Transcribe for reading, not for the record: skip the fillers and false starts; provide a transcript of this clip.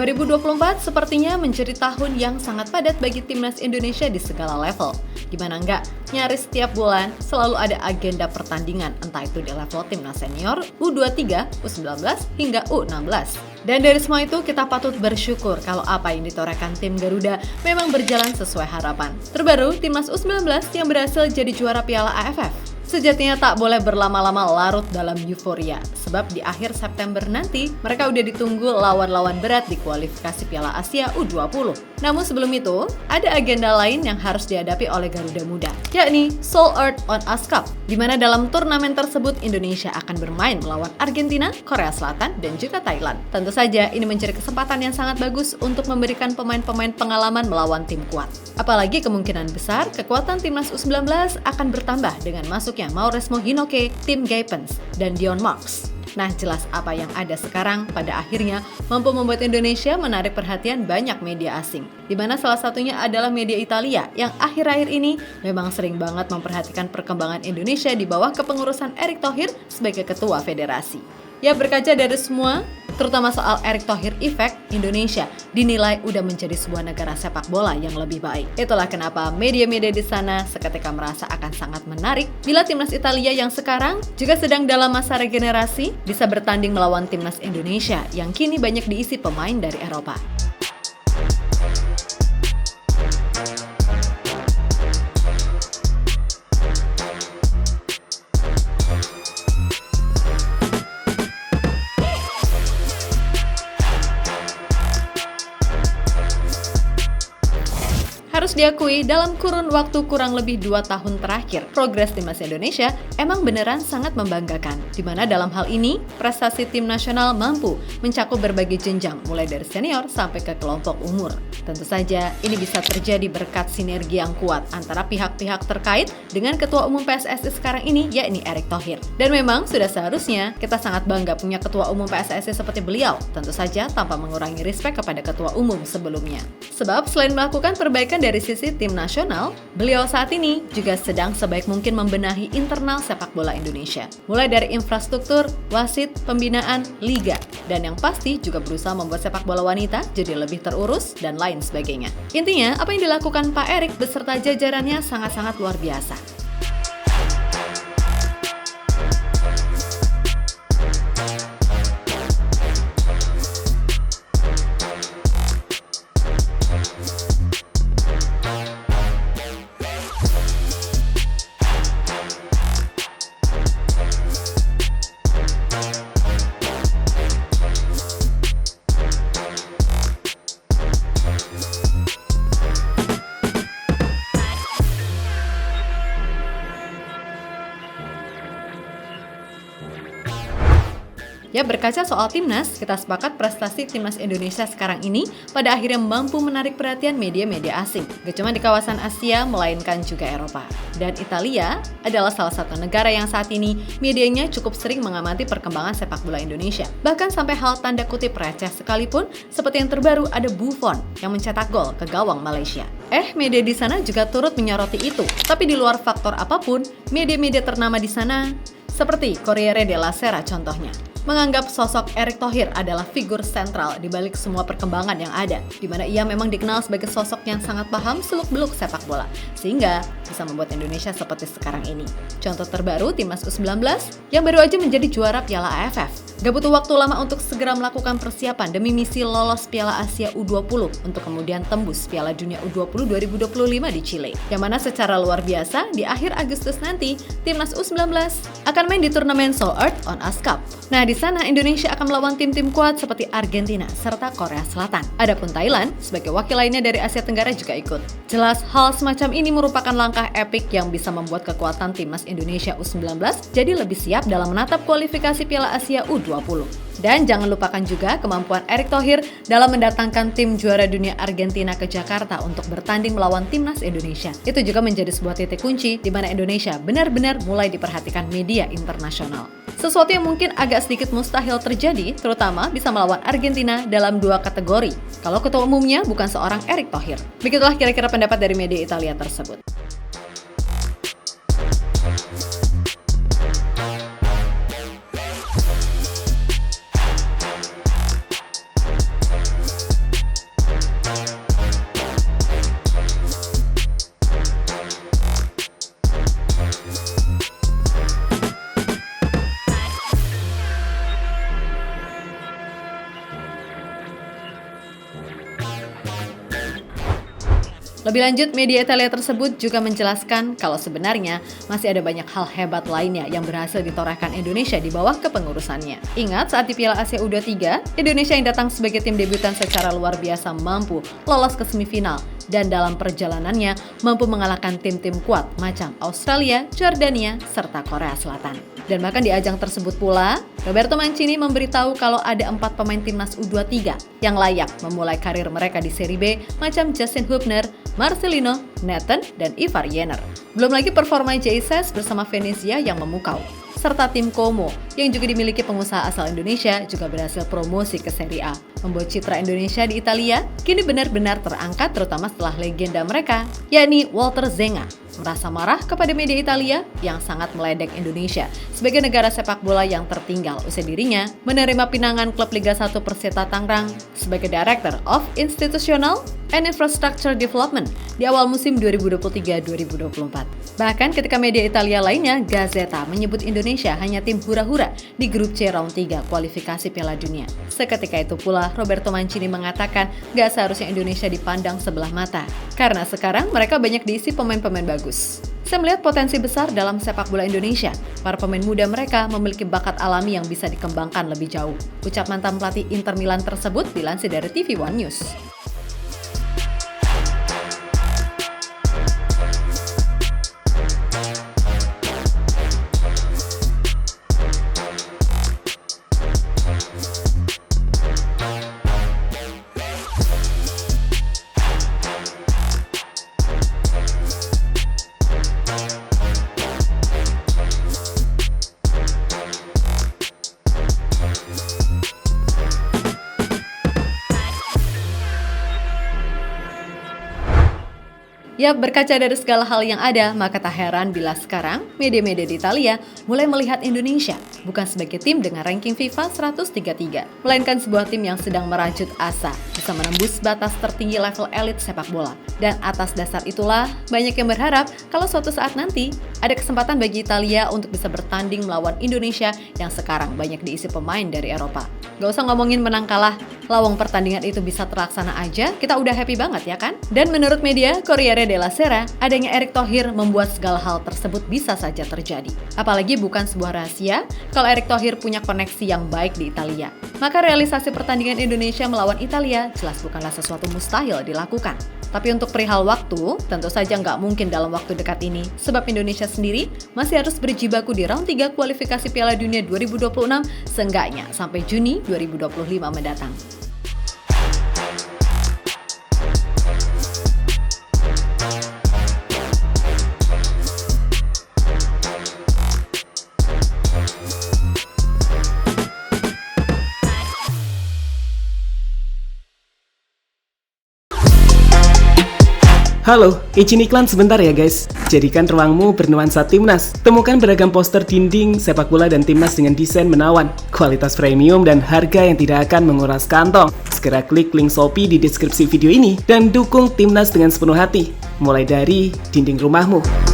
2024 sepertinya menjadi tahun yang sangat padat bagi timnas Indonesia di segala level. Gimana enggak, nyaris setiap bulan selalu ada agenda pertandingan, entah itu di level timnas senior, U23, U19, hingga U16. Dan dari semua itu kita patut bersyukur kalau apa yang ditorehkan tim Garuda memang berjalan sesuai harapan. Terbaru, timnas U19 yang berhasil jadi juara Piala AFF. Sejatinya tak boleh berlama-lama larut dalam euforia, sebab di akhir September nanti mereka udah ditunggu lawan-lawan berat di kualifikasi Piala Asia U20. Namun sebelum itu, ada agenda lain yang harus dihadapi oleh Garuda Muda, yakni Seoul Earth on Ice Cup, di mana dalam turnamen tersebut Indonesia akan bermain melawan Argentina, Korea Selatan, dan juga Thailand. Tentu saja ini menjadi kesempatan yang sangat bagus untuk memberikan pemain-pemain pengalaman melawan tim kuat. Apalagi kemungkinan besar kekuatan timnas U19 akan bertambah dengan masuknya Mauresmo Hinoke, Tim Gaipens, dan Dion Marks. Nah, jelas apa yang ada sekarang pada akhirnya mampu membuat Indonesia menarik perhatian banyak media asing. Di mana salah satunya adalah media Italia yang akhir-akhir ini memang sering banget memperhatikan perkembangan Indonesia di bawah kepengurusan Erick Thohir sebagai ketua federasi. Ya, berkaca dari semua, terutama soal Erick Thohir Effect, Indonesia dinilai udah menjadi sebuah negara sepak bola yang lebih baik. Itulah kenapa media-media di sana seketika merasa akan sangat menarik bila timnas Italia yang sekarang juga sedang dalam masa regenerasi bisa bertanding melawan timnas Indonesia yang kini banyak diisi pemain dari Eropa. Harus diakui, dalam kurun waktu kurang lebih 2 tahun terakhir, progres timnas Indonesia emang beneran sangat membanggakan. Di mana dalam hal ini, prestasi tim nasional mampu mencakup berbagai jenjang, mulai dari senior sampai ke kelompok umur. Tentu saja, ini bisa terjadi berkat sinergi yang kuat antara pihak-pihak terkait dengan Ketua Umum PSSI sekarang ini, yakni Erick Thohir. Dan memang sudah seharusnya kita sangat bangga punya Ketua Umum PSSI seperti beliau, tentu saja tanpa mengurangi respek kepada Ketua Umum sebelumnya. Sebab selain melakukan perbaikan dari sisi tim nasional, beliau saat ini juga sedang sebaik mungkin membenahi internal sepak bola Indonesia. Mulai dari infrastruktur, wasit, pembinaan, liga, dan yang pasti juga berusaha membuat sepak bola wanita jadi lebih terurus dan lain sebagainya. Intinya, apa yang dilakukan Pak Erick beserta jajarannya sangat-sangat luar biasa. Ya, berkaca soal timnas, kita sepakat prestasi timnas Indonesia sekarang ini pada akhirnya mampu menarik perhatian media-media asing. Gak cuma di kawasan Asia, melainkan juga Eropa. Dan Italia adalah salah satu negara yang saat ini medianya cukup sering mengamati perkembangan sepak bola Indonesia. Bahkan sampai hal tanda kutip receh sekalipun, seperti yang terbaru ada Buffon yang mencetak gol ke gawang Malaysia. Media di sana juga turut menyoroti itu. Tapi di luar faktor apapun, media-media ternama di sana, seperti Corriere della Sera contohnya, menganggap sosok Erick Thohir adalah figur sentral di balik semua perkembangan yang ada, di mana ia memang dikenal sebagai sosok yang sangat paham seluk-beluk sepak bola, sehingga bisa membuat Indonesia seperti sekarang ini. Contoh terbaru, timnas U19 yang baru aja menjadi juara Piala AFF. Gak butuh waktu lama untuk segera melakukan persiapan demi misi lolos Piala Asia U20 untuk kemudian tembus Piala Dunia U20 2025 di Chile. Yang mana secara luar biasa, di akhir Agustus nanti, timnas U19 akan main di turnamen Seoul Earth on Ice Cup. Nah, di sana Indonesia akan melawan tim-tim kuat seperti Argentina serta Korea Selatan. Adapun Thailand sebagai wakil lainnya dari Asia Tenggara juga ikut. Jelas hal semacam ini merupakan langkah epik yang bisa membuat kekuatan timnas Indonesia U19 jadi lebih siap dalam menatap kualifikasi Piala Asia U20. Dan jangan lupakan juga kemampuan Erick Thohir dalam mendatangkan tim juara dunia Argentina ke Jakarta untuk bertanding melawan timnas Indonesia. Itu juga menjadi sebuah titik kunci di mana Indonesia benar-benar mulai diperhatikan media internasional. Sesuatu yang mungkin agak sedikit mustahil terjadi, terutama bisa melawan Argentina dalam 2 kategori, kalau ketua umumnya bukan seorang Erick Thohir. Begitulah kira-kira pendapat dari media Italia tersebut. Lebih lanjut, media Italia tersebut juga menjelaskan kalau sebenarnya masih ada banyak hal hebat lainnya yang berhasil ditorehkan Indonesia di bawah kepengurusannya. Ingat, saat di Piala Asia U23, Indonesia yang datang sebagai tim debutan secara luar biasa mampu lolos ke semifinal dan dalam perjalanannya mampu mengalahkan tim-tim kuat macam Australia, Jordania, serta Korea Selatan. Dan bahkan di ajang tersebut pula, Roberto Mancini memberitahu kalau ada 4 pemain timnas U23 yang layak memulai karir mereka di Serie B macam Justin Hubner, Marcelino, Nathan, dan Ivar Jenner. Belum lagi performa Jesus bersama Venezia yang memukau, serta tim Como yang juga dimiliki pengusaha asal Indonesia juga berhasil promosi ke Serie A. Membuat citra Indonesia di Italia kini benar-benar terangkat terutama setelah legenda mereka, yakni Walter Zenga, merasa marah kepada media Italia yang sangat meledek Indonesia sebagai negara sepak bola yang tertinggal usai dirinya menerima pinangan klub Liga 1 Persita Tangerang sebagai Director of Institutional and Infrastructure Development di awal musim 2023-2024. Bahkan ketika media Italia lainnya, Gazzetta, menyebut Indonesia hanya tim hura-hura di grup C round 3 kualifikasi Piala Dunia. Seketika itu pula, Roberto Mancini mengatakan gak seharusnya Indonesia dipandang sebelah mata, karena sekarang mereka banyak diisi pemain-pemain bagus. Saya melihat potensi besar dalam sepak bola Indonesia. Para pemain muda mereka memiliki bakat alami yang bisa dikembangkan lebih jauh. Ucap mantan pelatih Inter Milan tersebut dilansir dari TV One News. Ya, berkaca dari segala hal yang ada, maka tak heran bila sekarang media-media di Italia mulai melihat Indonesia bukan sebagai tim dengan ranking FIFA 133, melainkan sebuah tim yang sedang merajut asa bisa menembus batas tertinggi level elit sepak bola. Dan atas dasar itulah, banyak yang berharap kalau suatu saat nanti ada kesempatan bagi Italia untuk bisa bertanding melawan Indonesia yang sekarang banyak diisi pemain dari Eropa. Gak usah ngomongin menang kalah, lawang pertandingan itu bisa terlaksana aja, kita udah happy banget ya kan? Dan menurut media Corriere della Sera, adanya Erick Thohir membuat segala hal tersebut bisa saja terjadi. Apalagi bukan sebuah rahasia kalau Erick Thohir punya koneksi yang baik di Italia. Maka realisasi pertandingan Indonesia melawan Italia jelas bukanlah sesuatu mustahil dilakukan. Tapi untuk perihal waktu, tentu saja nggak mungkin dalam waktu dekat ini, sebab Indonesia sendiri masih harus berjibaku di round 3 kualifikasi Piala Dunia 2026 seenggaknya sampai Juni 2025 mendatang. Halo, izin iklan sebentar ya guys. Jadikan ruangmu bernuansa timnas. Temukan beragam poster dinding, sepak bola dan timnas dengan desain menawan, kualitas premium dan harga yang tidak akan menguras kantong. Segera klik link Shopee di deskripsi video ini dan dukung timnas dengan sepenuh hati. Mulai dari dinding rumahmu.